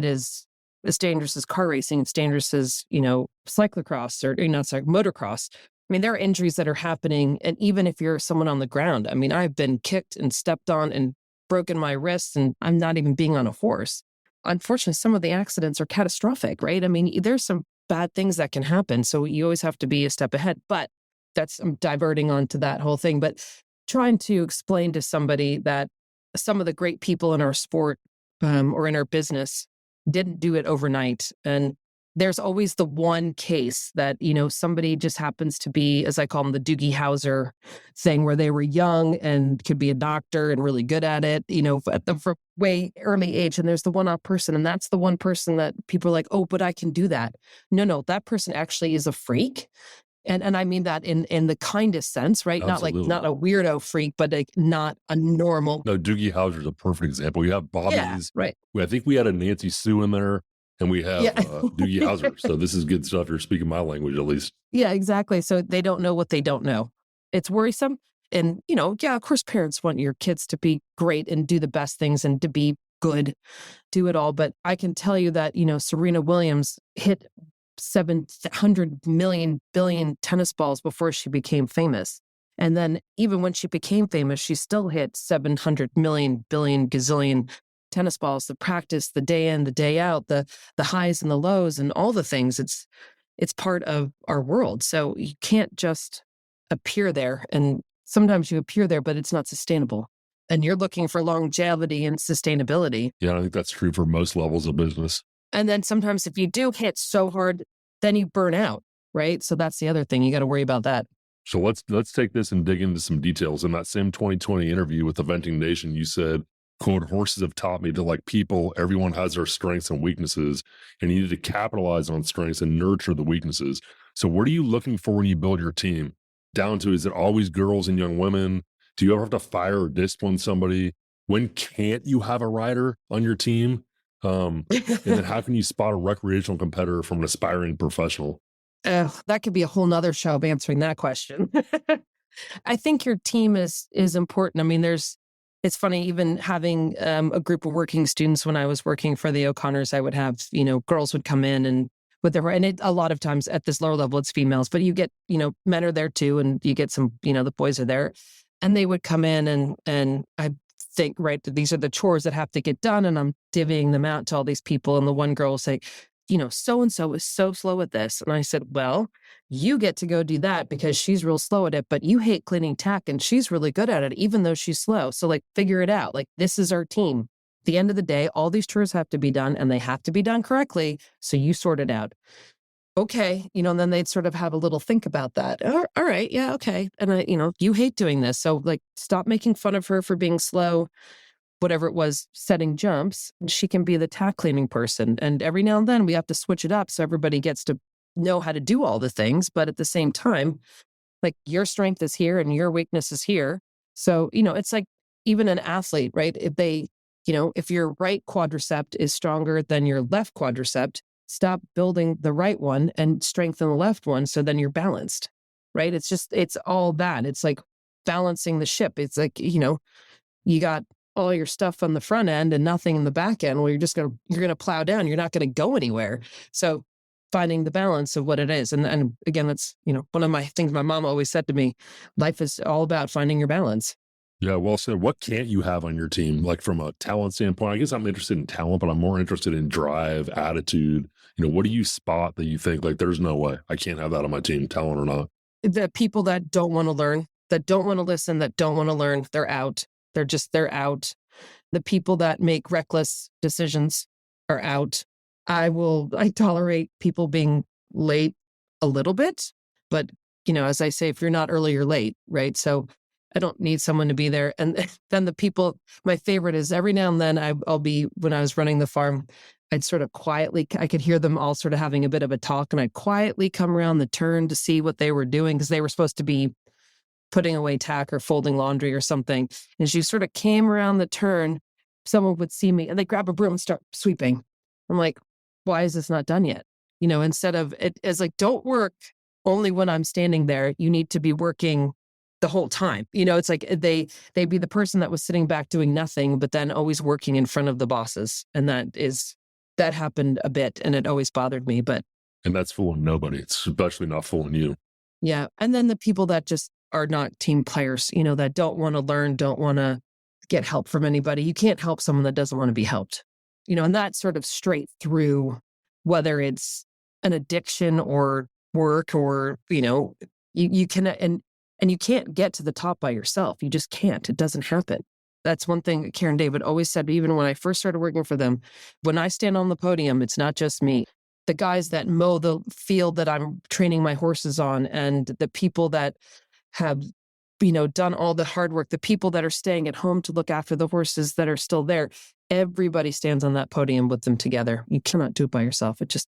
is as dangerous as car racing. It's dangerous as, cyclocross or motocross. I mean, there are injuries that are happening. And even if you're someone on the ground, I mean, I've been kicked and stepped on and broken my wrists and I'm not even being on a horse. Unfortunately, some of the accidents are catastrophic, right? I mean, there's some bad things that can happen. So you always have to be a step ahead. But I'm diverting onto that whole thing. But trying to explain to somebody that some of the great people in our sport or in our business didn't do it overnight. And there's always the one case that, somebody just happens to be, as I call them, the Doogie Howser thing, where they were young and could be a doctor and really good at it, for way early age. And there's the one-off person. And that's the one person that people are like, oh, but I can do that. No, that person actually is a freak. And I mean that in the kindest sense, right? Absolutely. Not a weirdo freak, but not a normal. No, Doogie Howser's a perfect example. You have Bobby's. Yeah, right. I think we had a Nancy Sue in there, and we have Doogie Howser. So this is good stuff. You're speaking my language, at least. Yeah, exactly. So they don't know what they don't know. It's worrisome. And, of course, parents want your kids to be great and do the best things and to be good, do it all. But I can tell you that, Serena Williams hit 700 million billion tennis balls before she became famous. And then even when she became famous, she still hit 700 million billion gazillion tennis balls. The practice, the day in, the day out, the highs and the lows and all the things. It's part of our world. So you can't just appear there. And sometimes you appear there, but it's not sustainable. And you're looking for longevity and sustainability. Yeah, I think that's true for most levels of business. And then sometimes if you do hit so hard, then you burn out, right? So that's the other thing. You got to worry about that. So let's take this and dig into some details. In that same 2020 interview with Eventing Nation, you said, quote, horses have taught me that like people, everyone has their strengths and weaknesses, and you need to capitalize on strengths and nurture the weaknesses. So what are you looking for when you build your team? Down to, is it always girls and young women? Do you ever have to fire or discipline somebody? When can't you have a rider on your team? And then how can you spot a recreational competitor from an aspiring professional? That could be a whole nother show of answering that question. I think your team is important. I mean, it's funny, even having a group of working students when I was working for the O'Connors, I would have, girls would come in and a lot of times at this lower level, it's females, but you get, men are there too. And you get some, the boys are there and they would come in and I think, right, these are the chores that have to get done. And I'm divvying them out to all these people. And the one girl will say, so-and-so is so slow at this. And I said, well, you get to go do that because she's real slow at it, but you hate cleaning tack and she's really good at it, even though she's slow. So figure it out. This is our team. At the end of the day, all these chores have to be done and they have to be done correctly. So you sort it out. okay, and then they'd sort of have a little think about that. All right, yeah, okay. And you hate doing this. So like stop making fun of her for being slow, whatever it was, setting jumps. She can be the tack cleaning person. And every now and then we have to switch it up so everybody gets to know how to do all the things. But at the same time, like your strength is here and your weakness is here. So, it's like even an athlete, right? If your right quadricep is stronger than your left quadricep, stop building the right one and strengthen the left one. So then you're balanced, right? It's all that. It's like balancing the ship. It's like, you got all your stuff on the front end and nothing in the back end. Well, you're going to plow down. You're not going to go anywhere. So finding the balance of what it is. And again, that's, one of my things my mom always said to me, life is all about finding your balance. Yeah, well said. What can't you have on your team? Like from a talent standpoint, I guess I'm interested in talent, but I'm more interested in drive, attitude. What do you spot that you think like, there's no way I can't have that on my team, talent or not? The people that don't want to learn, that don't want to listen, that don't want to learn, they're out. They're out. The people that make reckless decisions are out. I tolerate people being late a little bit, but as I say, if you're not early, you're late, right? So I don't need someone to be there. And then the people, my favorite is every now and then I'll be, when I was running the farm, I'd sort of quietly, I could hear them all sort of having a bit of a talk, and I'd quietly come around the turn to see what they were doing because they were supposed to be putting away tack or folding laundry or something. And she sort of came around the turn, someone would see me and they grab a broom and start sweeping. I'm like, why is this not done yet? Instead of it's like, don't work only when I'm standing there. You need to be working the whole time. It's like they'd be the person that was sitting back doing nothing, but then always working in front of the bosses. And that happened a bit and it always bothered me, And that's fooling nobody. It's especially not fooling you. Yeah. And then the people that just are not team players, that don't want to learn, don't want to get help from anybody. You can't help someone that doesn't want to be helped, and that's sort of straight through, whether it's an addiction or work or, you can, and you can't get to the top by yourself. You just can't. It doesn't happen. That's one thing Karen David always said, even when I first started working for them, when I stand on the podium, it's not just me. The guys that mow the field that I'm training my horses on, and the people that have, done all the hard work, the people that are staying at home to look after the horses that are still there, everybody stands on that podium with them together. You cannot do it by yourself. It just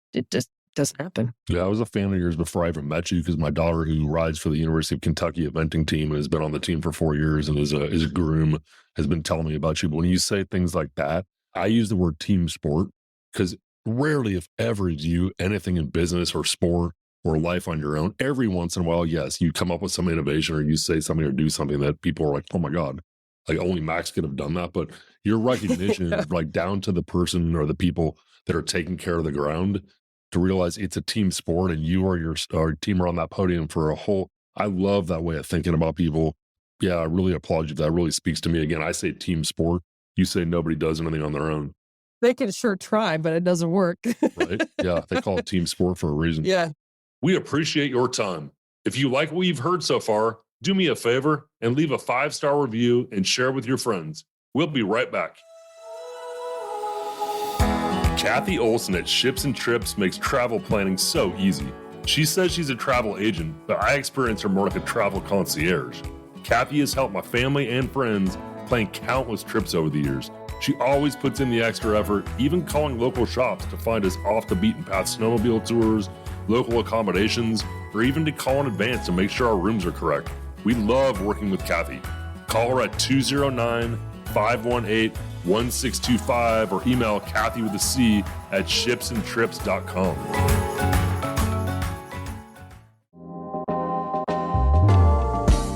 doesn't happen. Yeah, I was a fan of yours before I ever met you because my daughter, who rides for the University of Kentucky eventing team and has been on the team for 4 years and is a groom, has been telling me about you. But when you say things like that, I use the word team sport because rarely, if ever, do you anything in business or sport or life on your own. Every once in a while, yes, you come up with some innovation or you say something or do something that people are like, oh my God, like only Max could have done that. But your recognition, like down to the person or the people that are taking care of the ground, to realize it's a team sport and you are your team are on that podium for a whole. I love that way of thinking about people. Yeah, I really applaud you. That really speaks to me. Again, I say team sport. You say nobody does anything on their own. They can sure try, but it doesn't work. Right? Yeah, they call it team sport for a reason. Yeah. We appreciate your time. If you like what you've heard so far, do me a favor and leave a 5-star review and share with your friends. We'll be right back. Kathy Olson at Ships and Trips makes travel planning so easy. She says she's a travel agent, but I experience her more like a travel concierge. Kathy has helped my family and friends plan countless trips over the years. She always puts in the extra effort, even calling local shops to find us off the beaten path snowmobile tours, local accommodations, or even to call in advance to make sure our rooms are correct. We love working with Kathy. Call her at 209-518-1625 or email Kathy with a C at shipsandtrips.com.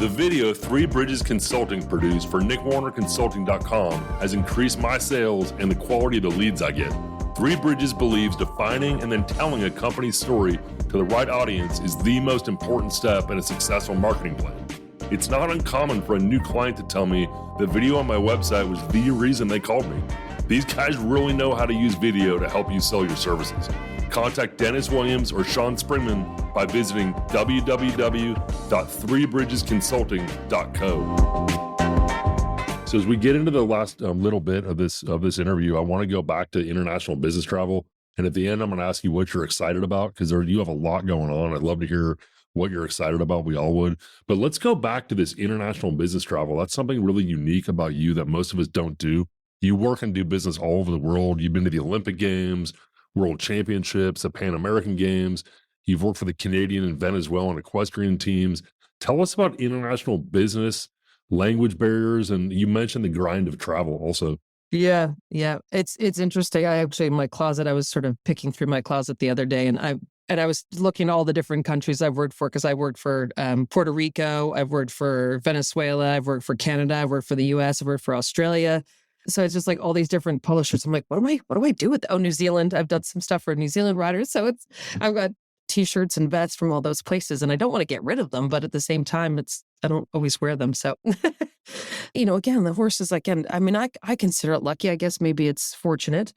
The video 3 Bridges Consulting produced for nickwarnerconsulting.com has increased my sales and the quality of the leads I get. 3 Bridges believes defining and then telling a company's story to the right audience is the most important step in a successful marketing plan. It's not uncommon for a new client to tell me the video on my website was the reason they called me. These guys really know how to use video to help you sell your services. Contact Dennis Williams or Sean Springman by visiting www.3bridgesconsulting.co. So as we get into the last little bit of this interview, I want to go back to international business travel. And at the end, I'm going to ask you what you're excited about because you have a lot going on. I'd love to hear what you're excited about. We all would. But let's go back to this international business travel. That's something really unique about you that most of us don't do. You work and do business all over the world. You've been to the Olympic Games, World Championships, the Pan American Games. You've worked for the Canadian and Venezuelan equestrian teams. Tell us about international business, language barriers, and you mentioned the grind of travel also. Yeah, yeah. It's interesting. I actually in my closet, I was sort of picking through my closet the other day, and I was looking at all the different countries I've worked for because I worked for Puerto Rico, I've worked for Venezuela, I've worked for Canada, I've worked for the US, I've worked for Australia. So it's just like all these different publishers. I'm like, what do I do with New Zealand? I've done some stuff for New Zealand riders. So I've got t-shirts and vests from all those places and I don't want to get rid of them, but at the same time, I don't always wear them. So, again, the horses, again, I mean, I consider it lucky. I guess maybe it's fortunate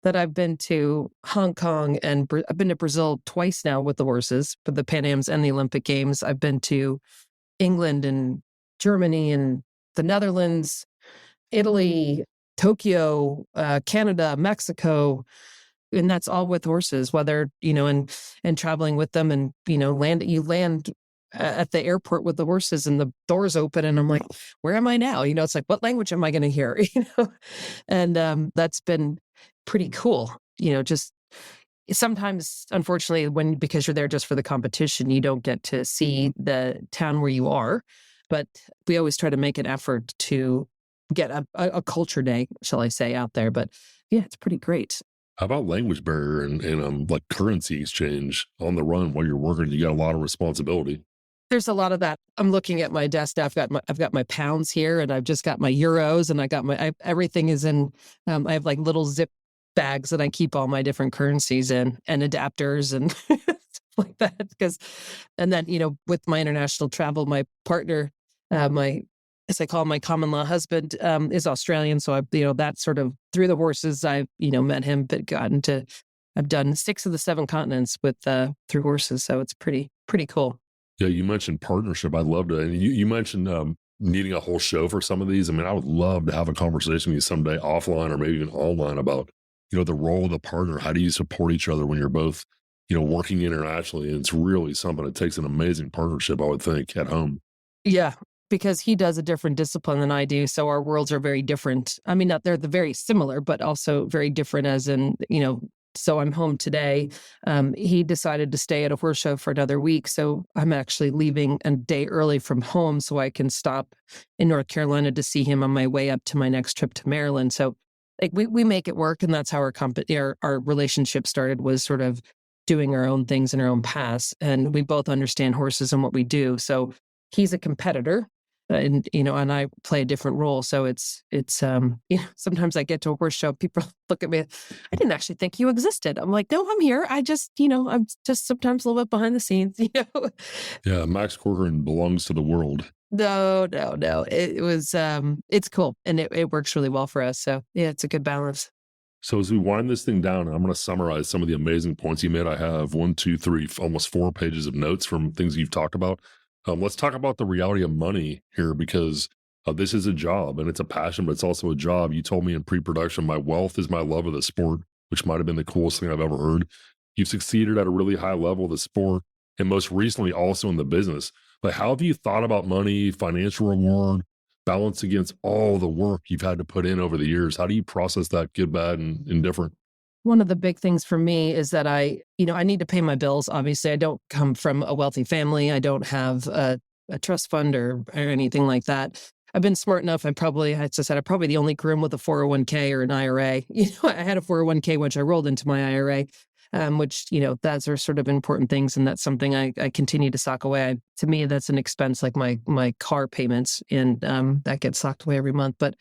that I've been to Hong Kong and I've been to Brazil twice now with the horses for the Pan Ams and the Olympic Games. I've been to England and Germany and the Netherlands, Italy, Tokyo, Canada, Mexico, and that's all with horses, whether, and traveling with them and, you land at the airport with the horses and the doors open and I'm like, where am I now? It's like, what language am I going to hear? And that's been pretty cool. Just sometimes, unfortunately, because you're there just for the competition, you don't get to see the town where you are. But we always try to make an effort to get a culture day, shall I say, out there. But yeah, it's pretty great. How about language barrier and like currency exchange on the run while you're working? You got a lot of responsibility. There's a lot of that. I'm looking at my desk. I've got my pounds here, and I've just got my euros, and everything is in. I have like little zip bags that I keep all my different currencies in, and adapters and stuff like that. And then with my international travel, my partner, as I call him, my common law husband, is Australian. So that sort of through the horses, I've met him, but I've done 6 of the 7 continents with through horses. So it's pretty cool. Yeah, you mentioned partnership. I'd love to. And you mentioned needing a whole show for some of these. I mean, I would love to have a conversation with you someday offline or maybe even online about, the role of the partner. How do you support each other when you're both, working internationally? And it's really something that takes an amazing partnership, I would think, at home. Yeah, because he does a different discipline than I do. So our worlds are very different. I mean, not they're very similar, but also very different as in, so I'm home today. He decided to stay at a horse show for another week. So I'm actually leaving a day early from home so I can stop in North Carolina to see him on my way up to my next trip to Maryland. So like we make it work. And that's how our relationship started, was sort of doing our own things in our own paths. And we both understand horses and what we do. So he's a competitor. And I play a different role. So it's sometimes I get to a horse show, people look at me, I didn't actually think you existed. I'm like, no, I'm here. I'm just sometimes a little bit behind the scenes, Yeah, Max Corcoran belongs to the world. No. It was, it's cool. And it works really well for us. So yeah, it's a good balance. So as we wind this thing down, I'm going to summarize some of the amazing points you made. I have 1, 2, 3, almost 4 pages of notes from things you've talked about. Let's talk about the reality of money here because this is a job and it's a passion, but it's also a job. You told me in pre-production, my wealth is my love of the sport, which might have been the coolest thing I've ever heard. You've succeeded at a really high level of the sport and most recently also in the business. But how have you thought about money, financial reward, balance against all the work you've had to put in over the years? How do you process that good, bad, and indifferent? One of the big things for me is that I need to pay my bills. Obviously, I don't come from a wealthy family. I don't have a trust fund or anything like that. I've been smart enough. I'm probably the only groom with a 401k or an IRA. I had a 401k, which I rolled into my IRA, which, those are sort of important things. And that's something I continue to sock away. To me, that's an expense like my car payments. And that gets socked away every month. But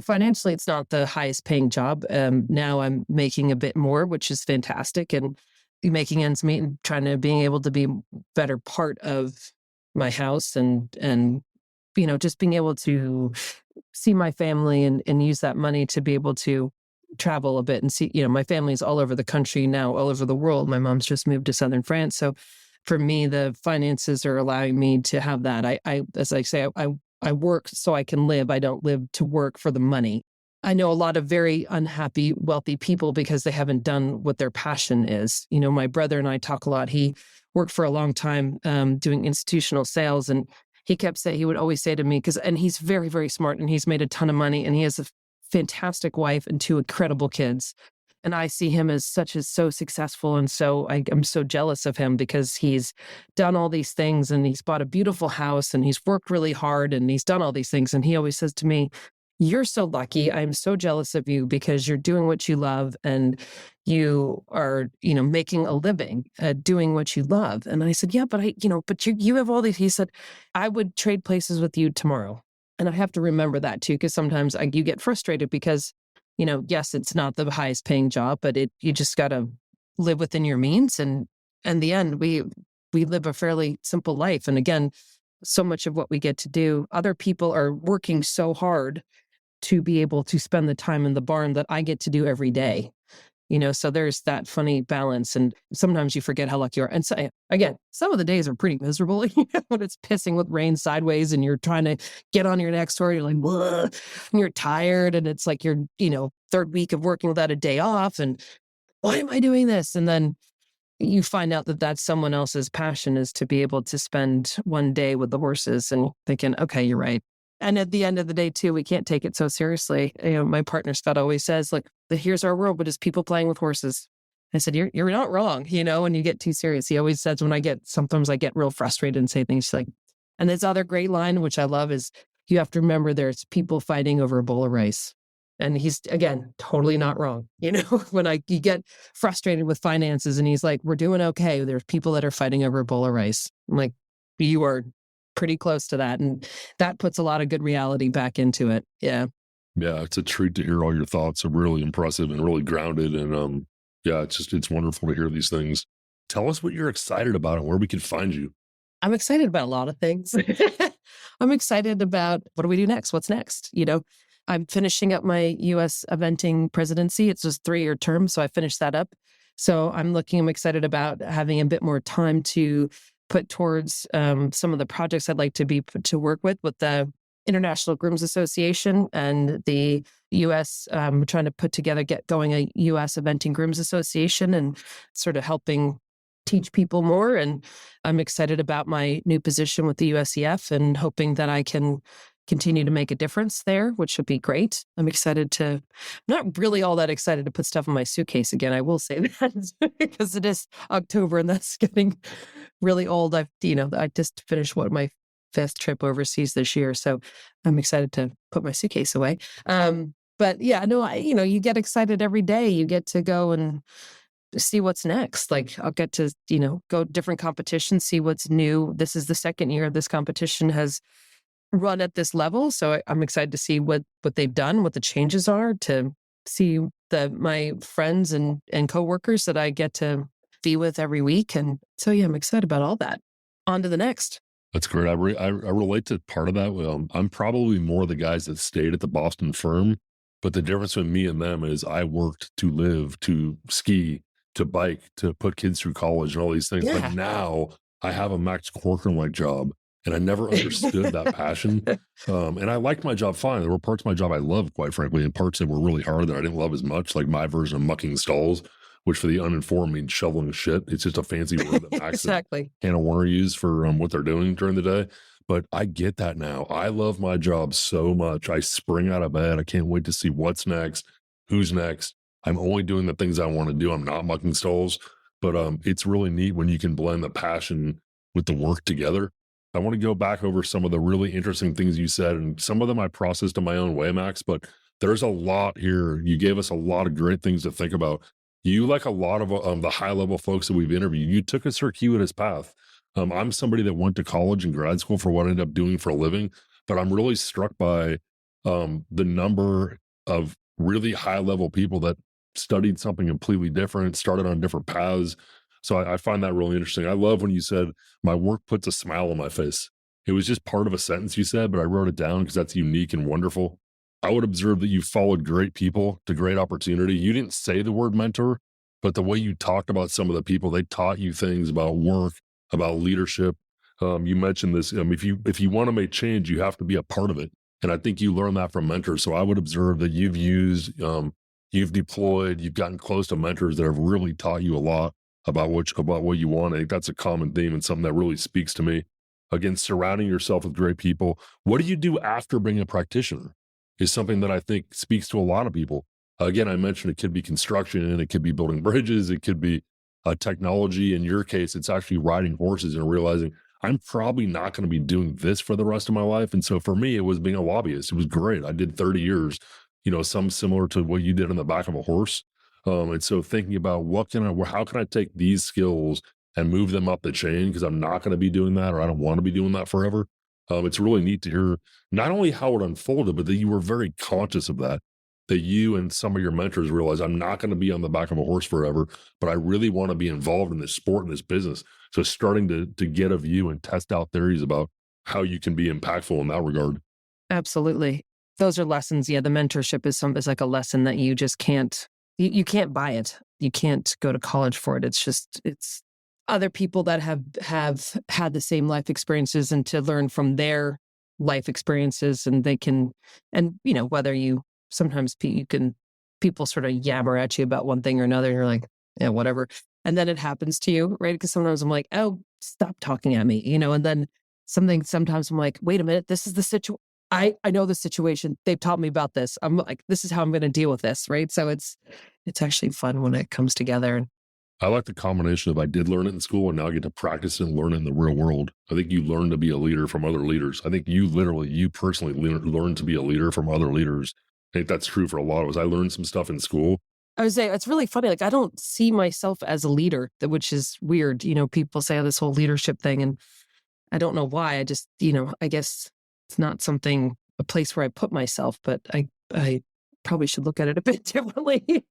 financially, it's not the highest paying job. Now I'm making a bit more, which is fantastic, and making ends meet and being able to be better part of my house and just being able to see my family and use that money to be able to travel a bit and see, my family's all over the country now, all over the world. My mom's just moved to Southern France. So for me, the finances are allowing me to have that. As I say, I work so I can live. I don't live to work for the money. I know a lot of very unhappy, wealthy people because they haven't done what their passion is. You know, my brother and I talk a lot. He worked for a long time doing institutional sales, and he would always say to me, and he's very, very smart, and he's made a ton of money, and he has a fantastic wife and two incredible kids. And I see him as so successful. And I'm so jealous of him because he's done all these things and he's bought a beautiful house and he's worked really hard and he's done all these things. And he always says to me, "You're so lucky. I'm so jealous of you because you're doing what you love and you are, making a living doing what you love." And I said, "Yeah, but you have all these." He said, "I would trade places with you tomorrow." And I have to remember that too, because sometimes you get frustrated because, yes, it's not the highest paying job, but you just got to live within your means. And in the end, we live a fairly simple life. And again, so much of what we get to do, other people are working so hard to be able to spend the time in the barn that I get to do every day. So there's that funny balance. And sometimes you forget how lucky you are. And so, again, some of the days are pretty miserable when it's pissing with rain sideways and you're trying to get on your next story. You're like, "Whoa," and you're tired. And it's like your, third week of working without a day off. And why am I doing this? And then you find out that that's someone else's passion, is to be able to spend one day with the horses, and thinking, okay, you're right. And at the end of the day, too, we can't take it so seriously. My partner Scott always says, "Look, here's our world, but it's people playing with horses." I said, "You're not wrong." When you get too serious, he always says, sometimes I get real frustrated and say things like, and this other great line, which I love, is, "You have to remember there's people fighting over a bowl of rice." And he's, again, totally not wrong. When you get frustrated with finances and he's like, "We're doing okay. There's people that are fighting over a bowl of rice." I'm like, you are pretty close to that. And that puts a lot of good reality back into it. Yeah. Yeah, it's a treat to hear all your thoughts. Are really impressive and really grounded. And yeah, it's wonderful to hear these things. Tell us what you're excited about and where we can find you. I'm excited about a lot of things. I'm excited about, what do we do next? What's next? I'm finishing up my US eventing presidency. It's just 3-year term, so I finished that up. So I'm excited about having a bit more time to put towards some of the projects I'd like to be put to work with the International Grooms Association and the US, trying to get going a US Eventing Grooms Association and sort of helping teach people more. And I'm excited about my new position with the USEF and hoping that I can continue to make a difference there, which would be great. I'm not really all that excited to put stuff in my suitcase again. I will say that because it is October and that's getting really old. I just finished my 5th trip overseas this year. So I'm excited to put my suitcase away. But yeah, no, you get excited every day. You get to go and see what's next. Like I'll get to, go to different competitions, see what's new. This is the second year this competition has run at this level. So I'm excited to see what they've done, what the changes are, to see my friends and coworkers that I get to be with every week. And so, yeah, I'm excited about all that. On to the next. That's great. I relate to part of that. I'm probably more the guys that stayed at the Boston firm, but the difference with me and them is I worked to live, to ski, to bike, to put kids through college and all these things. Yeah. But now I have a Max Corcoran-like job. And I never understood that passion. And I liked my job fine. There were parts of my job I loved, quite frankly, and parts that were really hard that I didn't love as much, like my version of mucking stalls, which for the uninformed means shoveling shit. It's just a fancy word that Max exactly. and Hannah Warner use for what they're doing during the day. But I get that now. I love my job so much. I spring out of bed. I can't wait to see what's next, who's next. I'm only doing the things I want to do. I'm not mucking stalls. But it's really neat when you can blend the passion with the work together. I want to go back over some of the really interesting things you said, and some of them I processed in my own way, Max, but there's a lot here. You gave us a lot of great things to think about. You, like a lot of the high level folks that we've interviewed, you took a circuitous path. I'm somebody that went to college and grad school for what I ended up doing for a living, but I'm really struck by the number of really high level people that studied something completely different, started on different paths. So I find that really interesting. I love when you said, "My work puts a smile on my face." It was just part of a sentence you said, but I wrote it down because that's unique and wonderful. I would observe that you followed great people to great opportunity. You didn't say the word mentor, but the way you talked about some of the people, they taught you things about work, about leadership. You mentioned this. If you want to make change, you have to be a part of it. And I think you learn that from mentors. So I would observe that you've deployed, you've gotten close to mentors that have really taught you a lot about what you want. I think that's a common theme and something that really speaks to me. Again, surrounding yourself with great people. What do you do after being a practitioner is something that I think speaks to a lot of people. Again, I mentioned it could be construction, it could be building bridges, it could be technology. In your case, it's actually riding horses and realizing I'm probably not going to be doing this for the rest of my life. And so for me, it was being a lobbyist. It was great. I did 30 years, some similar to what you did on the back of a horse. And so thinking about how can I take these skills and move them up the chain because I'm not going to be doing that or I don't want to be doing that forever. It's really neat to hear not only how it unfolded, but that you were very conscious of that you and some of your mentors realize I'm not going to be on the back of a horse forever, but I really want to be involved in this sport and this business. So starting to get a view and test out theories about how you can be impactful in that regard. Absolutely. Those are lessons. Yeah, the mentorship is like a lesson that you just can't you can't buy it. You can't go to college for it. It's other people that have had the same life experiences and to learn from their life experiences and they can and whether you sometimes people sort of yabber at you about one thing or another and you're like, yeah, whatever. And then it happens to you, right? Because sometimes I'm like, oh, stop talking at me, and then sometimes I'm like, wait a minute, this is the situation. I know the situation. They've taught me about this. I'm like, this is how I'm going to deal with this, right? So it's actually fun when it comes together. I like the combination of I did learn it in school and now I get to practice and learn it in the real world. I think you learn to be a leader from other leaders. I think you personally learn to be a leader from other leaders. I think that's true for a lot of us. I learned some stuff in school. I would say it's really funny. Like I don't see myself as a leader, which is weird. People say this whole leadership thing, and I don't know why. I just, I guess it's not a place where I put myself, but I probably should look at it a bit differently.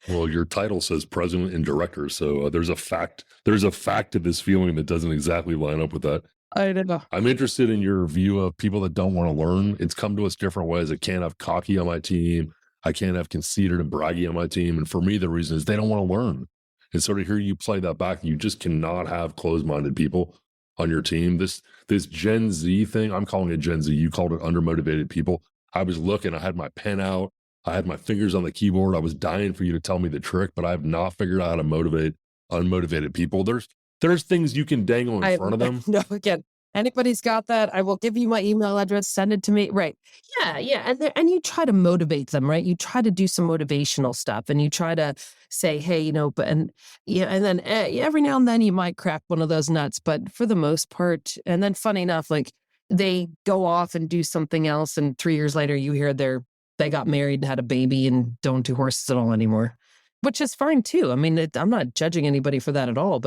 Well, your title says president and director, so there's a fact to this feeling that doesn't exactly line up with that. I don't know. I'm interested in your view of people that don't want to learn. It's come to us different ways. I can't have cocky on my team. I can't have conceited and braggy on my team. And for me, the reason is they don't want to learn. And so to hear you play that back, you just cannot have closed-minded people on your team. This Gen Z thing, I'm calling it Gen Z. You called it undermotivated people. I was looking, I had my pen out, I had my fingers on the keyboard. I was dying for you to tell me the trick, but I have not figured out how to motivate unmotivated people. There's things you can dangle in front of them. No, again, anybody's got that. I will give you my email address. Send it to me. Right. Yeah. And you try to motivate them, right? You try to do some motivational stuff and you try to say, hey, and then every now and then you might crack one of those nuts. But for the most part, and then funny enough, like they go off and do something else. And 3 years later, you hear they got married, had a baby and don't do horses at all anymore, which is fine too. I mean, I'm not judging anybody for that at all,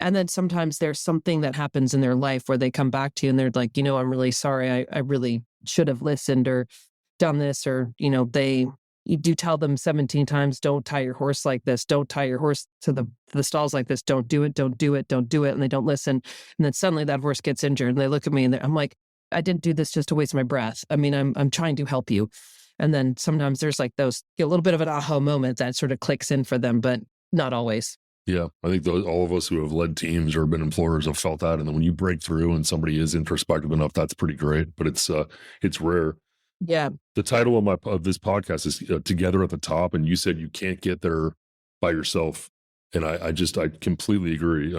and then sometimes there's something that happens in their life where they come back to you and they're like, I'm really sorry. I really should have listened or done this, or, you do tell them 17 times, don't tie your horse like this. Don't tie your horse to the stalls like this. Don't do it. Don't do it. Don't do it. And they don't listen. And then suddenly that horse gets injured and they look at me and I'm like, I didn't do this just to waste my breath. I mean, I'm trying to help you. And then sometimes there's like those, a little bit of an aha moment that sort of clicks in for them, but not always. Yeah, I think all of us who have led teams or been employers have felt that. And then when you break through and somebody is introspective enough, that's pretty great. But it's rare. Yeah. The title of this podcast is Together at the Top, and you said you can't get there by yourself. And I completely agree.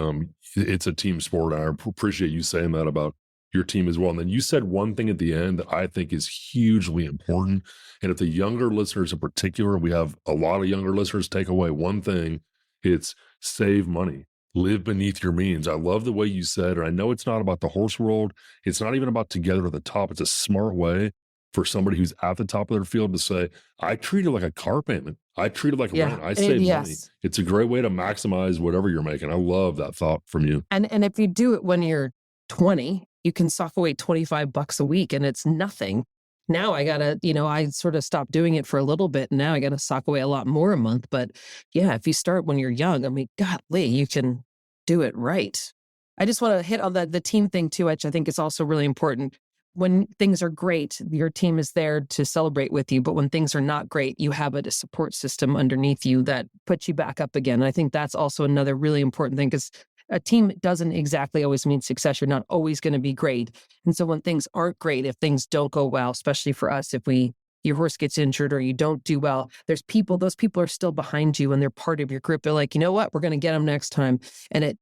It's a team sport, and I appreciate you saying that about your team as well. And then you said one thing at the end that I think is hugely important. And if the younger listeners in particular, we have a lot of younger listeners, take away one thing, it's save money, live beneath your means. I love the way you said, and I know it's not about the horse world. It's not even about Together at the Top. It's a smart way for somebody who's at the top of their field to say, I treat it like a car payment. I treat it like rent. I save money. It's a great way to maximize whatever you're making. I love that thought from you. And if you do it when you're 20, you can sock away $25 a week and it's nothing. Now I gotta, I sort of stopped doing it for a little bit. And now I gotta sock away a lot more a month. But yeah, if you start when you're young, I mean, golly, you can do it right. I just want to hit on the team thing too, which I think is also really important. When things are great, your team is there to celebrate with you. But when things are not great, you have a support system underneath you that puts you back up again. And I think that's also another really important thing because a team doesn't exactly always mean success. You're not always going to be great. And so when things aren't great, if things don't go well, especially for us, if your horse gets injured or you don't do well, those people are still behind you and they're part of your group. They're like, you know what, we're going to get them next time. And it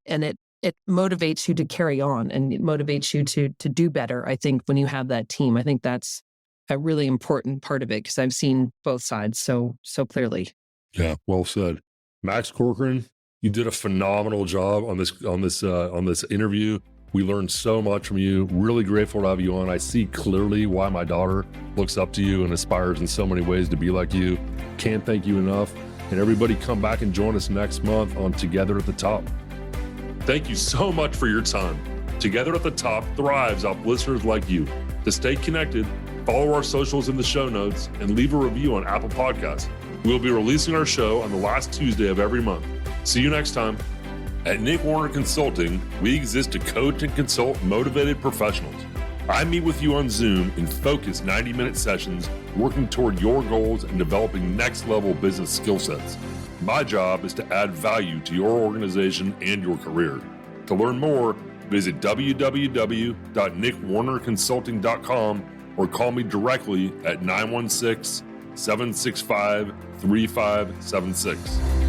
motivates you to carry on, and it motivates you to do better. I think when you have that team, I think that's a really important part of it, because I've seen both sides so clearly. Yeah, well said. Max Corcoran, you did a phenomenal job on this interview. We learned so much from you. Really grateful to have you on. I see clearly why my daughter looks up to you and aspires in so many ways to be like you. Can't thank you enough. And everybody come back and join us next month on Together at the Top. Thank you so much for your time. Together at the Top thrives off listeners like you. To stay connected, follow our socials in the show notes and leave a review on Apple Podcasts. We'll be releasing our show on the last Tuesday of every month. See you next time. At Nick Warner Consulting, we exist to coach and consult motivated professionals. I meet with you on Zoom in focused 90-minute sessions, working toward your goals and developing next-level business skill sets. My job is to add value to your organization and your career. To learn more, visit www.nickwarnerconsulting.com or call me directly at 916-765-3576.